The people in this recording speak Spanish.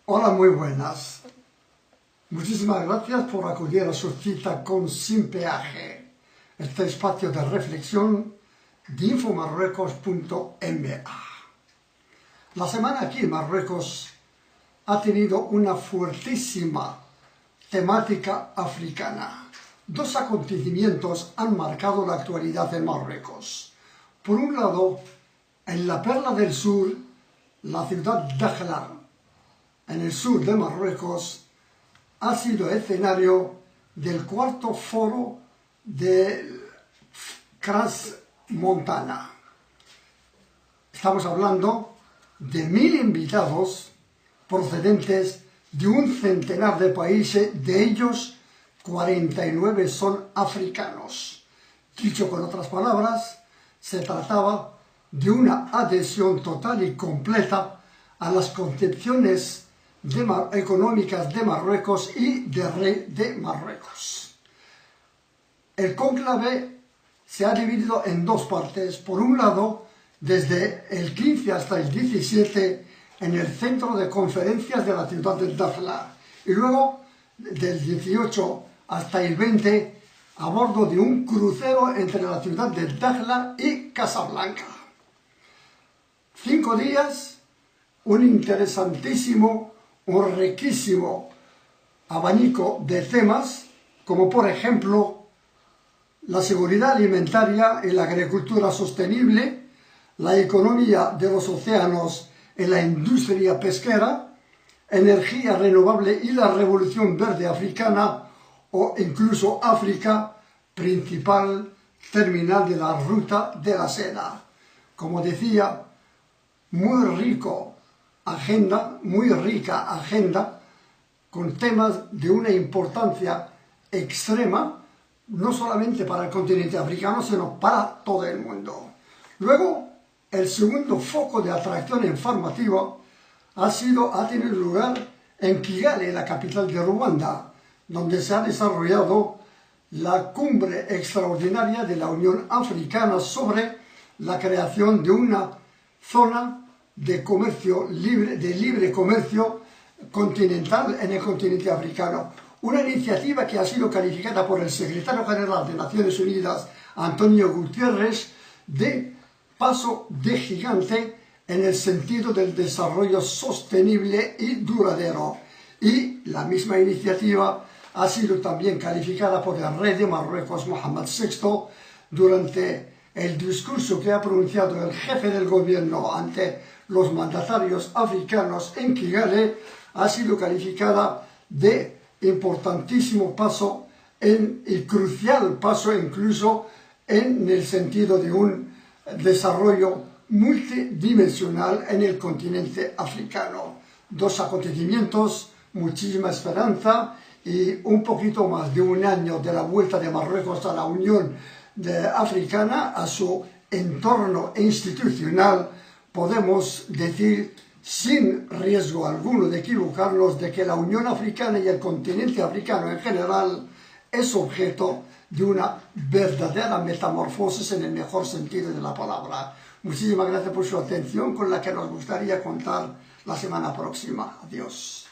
Hola, muy buenas. Muchísimas gracias por acudir a su cita con Sin Peaje, este espacio de reflexión de infomarruecos.ma. La semana aquí en Marruecos ha tenido una fuertísima temática africana. Dos acontecimientos han marcado la actualidad en Marruecos. Por un lado, en la Perla del Sur, la ciudad de Dakhla, en el sur de Marruecos, ha sido escenario del cuarto foro de Crans-Montana. Estamos hablando de 1000 invitados procedentes de un centenar de países, de ellos 49 son africanos. Dicho con otras palabras, se trataba de una adhesión total y completa a las concepciones económicas de Marruecos y del rey de Marruecos. El cónclave se ha dividido en dos partes. Por un lado, desde el 15 hasta el 17 en el centro de conferencias de la ciudad de Dakhla, y luego del 18 hasta el 20 a bordo de un crucero entre la ciudad de Dakhla y Casablanca. 5 días, un interesantísimo, un riquísimo abanico de temas, como por ejemplo la seguridad alimentaria y la agricultura sostenible, la economía de los océanos y la industria pesquera, energía renovable y la revolución verde africana, o incluso África, principal terminal de la ruta de la seda. Como decía, muy rica agenda, con temas de una importancia extrema, no solamente para el continente africano, sino para todo el mundo. Luego, el segundo foco de atracción informativa ha tenido lugar en Kigali, la capital de Ruanda, donde se ha desarrollado la cumbre extraordinaria de la Unión Africana sobre la creación de una zona de comercio libre, de libre comercio continental en el continente africano. Una iniciativa que ha sido calificada por el secretario general de Naciones Unidas, Antonio Guterres, de paso de gigante en el sentido del desarrollo sostenible y duradero. Y la misma iniciativa ha sido también calificada por el rey de Marruecos, Mohamed VI, durante el discurso que ha pronunciado el jefe del gobierno ante los mandatarios africanos en Kigali. Ha sido calificada de importantísimo paso y crucial paso incluso en el sentido de un desarrollo multidimensional en el continente africano. Dos acontecimientos, muchísima esperanza y un poquito más de un año de la vuelta de Marruecos a la Unión Africana, a su entorno institucional. Podemos decir sin riesgo alguno de equivocarnos de que la Unión Africana y el continente africano en general es objeto de una verdadera metamorfosis en el mejor sentido de la palabra. Muchísimas gracias por su atención, con la que nos gustaría contar la semana próxima. Adiós.